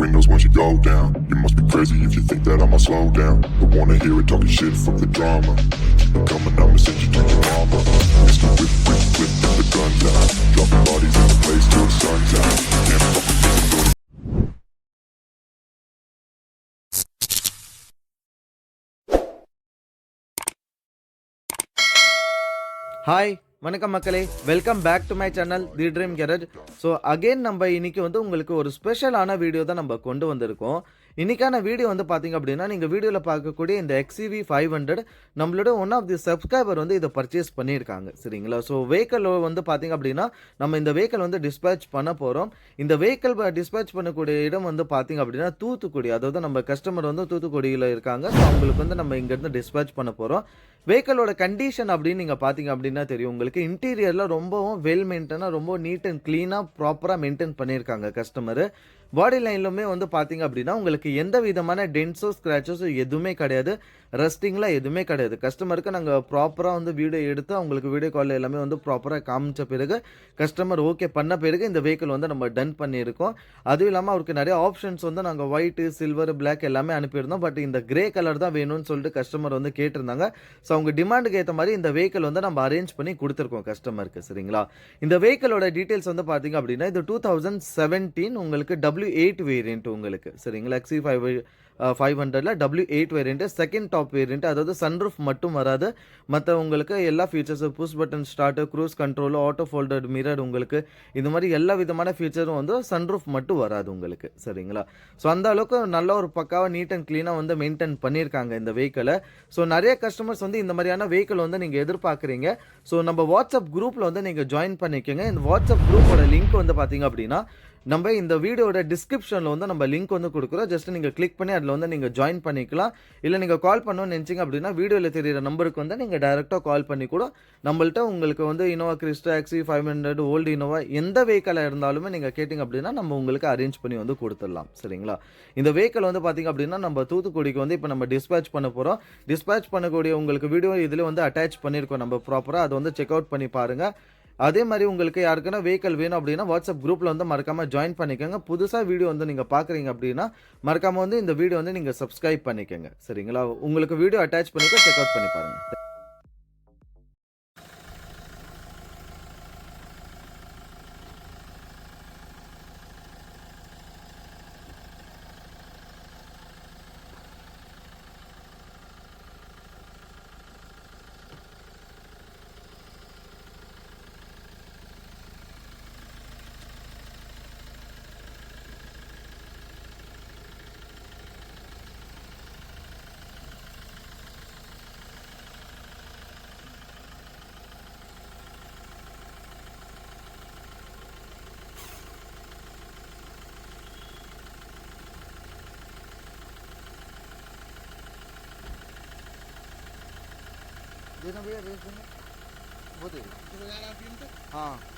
windows once you go down. You must be crazy if you think that I'ma slow down. Don't wanna hear it talking shit, fuck the drama. Keep it coming, I'ma send you to your mama. Mr. Whip, whip, whip, with the guns out. Dropping bodies in the place till the sun's out. Can't fuck with this, I'm gonna hi வணக்கம் மக்களே, welcome back to my channel the dream garage. So again நம்ம இன்னைக்கு வந்து உங்களுக்கு ஒரு ஸ்பெஷலான video தான் நம்ம கொண்டு வந்திருக்கோம். இன்னைக்கான வீடியோ வந்து பார்த்தீங்க அப்படின்னா, நீங்கள் வீடியோவில் பார்க்கக்கூடிய இந்த XCV 500 நம்மளோட ஒன் ஆஃப் தி சப்ஸ்கிரைபர் வந்து இதை பர்ச்சேஸ் பண்ணியிருக்காங்க. சரிங்களா? ஸோ வெஹிக்கல் வந்து பார்த்தீங்க அப்படின்னா, நம்ம இந்த வெஹிக்கல் வந்து டிஸ்பேச் பண்ண போகிறோம். இந்த வெஹிக்கல் டிஸ்பேச் பண்ணக்கூடிய இடம் வந்து பார்த்தீங்க அப்படின்னா தூத்துக்குடி. அதாவது நம்ம கஸ்டமர் வந்து தூத்துக்குடியில் இருக்காங்க. ஸோ அவங்களுக்கு வந்து நம்ம இங்கேருந்து டிஸ்பேச் பண்ண போகிறோம். வெஹிக்கலோட கண்டிஷன் அப்படின்னு நீங்கள் பார்த்தீங்க அப்படின்னா தெரியும் உங்களுக்கு. இன்டீரியரில் ரொம்பவும் வெல் மெயின்டெனாக, ரொம்ப நீட் அண்ட் க்ளீனாக ப்ராப்பராக மெயின்டைன் பண்ணியிருக்காங்க கஸ்டமரு. பாடி லைன்லுமே வந்து பார்த்தீங்க அப்படின்னா உங்களுக்கு எந்த விதமான டென்ஸோ ஸ்க்ராச்சஸோ எதுவுமே கிடையாது. ரஸ்டிங்லாம் எதுவுமே கிடையாது. கஸ்டமருக்கு நாங்கள் ப்ராப்பராக வந்து வீடியோ எடுத்து அவங்களுக்கு வீடியோ கால் எல்லாமே வந்து ப்ராப்பராக காமிச்ச பிறகு கஸ்டமர் ஓகே பண்ண பிறகு இந்த வெஹிக்கிள் வந்து நம்ம டன் பண்ணியிருக்கோம். அதுவும் இல்லாமல் அவருக்கு நிறைய ஆப்ஷன்ஸ் வந்து நாங்கள் ஒயிட்டு, சில்வர், பிளாக் எல்லாமே அனுப்பியிருந்தோம். பட் இந்த கிரே கலர் தான் வேணும்னு சொல்லிட்டு கஸ்டமர் வந்து கேட்டிருந்தாங்க. ஸோ அவங்க டிமாண்டுக்கு ஏற்ற மாதிரி இந்த வெஹிக்கிள் வந்து நம்ம அரேஞ்ச் பண்ணி கொடுத்துருக்கோம் கஸ்டமருக்கு. சரிங்களா? இந்த வெஹிக்கிளோட டீட்டெயில்ஸ் வந்து பார்த்தீங்க அப்படின்னா, இது 2017 உங்களுக்கு W8 வேரியன்ட் உங்களுக்கு. சரிங்களா? XC 500ல W8 variant, second top variant. அதாவது சன்ரூஃப் மட்டும் வராது. மற்ற உங்களுக்கு எல்லா features, push button start, cruise control, auto folded mirror உங்களுக்கு இது மாதிரி எல்லா விதமான ஃபீச்சரும் வந்து சன்ரூஃப் மட்டும் வராது உங்களுக்கு. சரிங்களா? ஸோ அந்த அளவுக்கு நல்ல ஒரு பக்காவாக நீட் அண்ட் க்ளீனாக வந்து மெயின்டைன் பண்ணியிருக்காங்க இந்த வெஹிக்கிளை. ஸோ நிறைய கஸ்டமர்ஸ் வந்து இந்த மாதிரியான வெஹிக்கிள் வந்து நீங்கள் எதிர்பார்க்குறீங்க. ஸோ நம்ம வாட்ஸ்அப் குரூப்பில் வந்து நீங்கள் ஜாயின் பண்ணிக்கோங்க. இந்த வாட்ஸ்அப் குரூப்போட லிங்க் வந்து பார்த்தீங்க அப்படின்னா நம்ம இந்த வீடியோட டிஸ்கிரிப்ஷனில் வந்து நம்ம லிங்க் வந்து கொடுக்குறோம். ஜஸ்ட் நீங்கள் கிளிக் பண்ணி அதில் வந்து நீங்கள் ஜாயின் பண்ணிக்கலாம். இல்லை நீங்கள் கால் பண்ணணும்னு நினச்சிங்க அப்படின்னா வீடியோவில் தெரியிற நம்பருக்கு வந்து நீங்கள் டைரெக்டாக கால் பண்ணி கூட நம்மள்ட்ட உங்களுக்கு வந்து Innova Crysta, XC 500, old Innova எந்த வெஹிக்கலாக இருந்தாலுமே நீங்கள் கேட்டிங்க அப்படின்னா நம்ம உங்களுக்கு அரேஞ்ச் பண்ணி வந்து கொடுத்துடலாம். சரிங்களா? இந்த வெஹிக்கல் வந்து பார்த்திங்க அப்படின்னா நம்ம தூத்துக்குடிக்கு வந்து இப்போ நம்ம டிஸ்பேச் பண்ண போகிறோம். டிஸ்பேச் பண்ணக்கூடிய உங்களுக்கு வீடியோ இதில் வந்து அட்டாச் பண்ணியிருக்கோம் நம்ம ப்ராப்பராக. அதை வந்து செக் அவுட் பண்ணி பாருங்கள். அதே மாதிரி உங்களுக்கு யாருக்குன்னா வெஹிக்கல் வேணும் அப்படின்னா வாட்ஸ்அப் குரூப்பில் வந்து மறக்காமல் ஜாயின் பண்ணிக்கோங்க. புதுசாக வீடியோ வந்து நீங்கள் பார்க்குறீங்க அப்படின்னா மறக்காமல் வந்து இந்த வீடியோ வந்து நீங்கள் சப்ஸ்கிரைப் பண்ணிக்கோங்க. சரிங்களா? உங்களுக்கு வீடியோ அட்டாச் பண்ணிக்க செக் அவுட் பண்ணி பாருங்கள். देना भैया, रेस देना वो दे दो। हाँ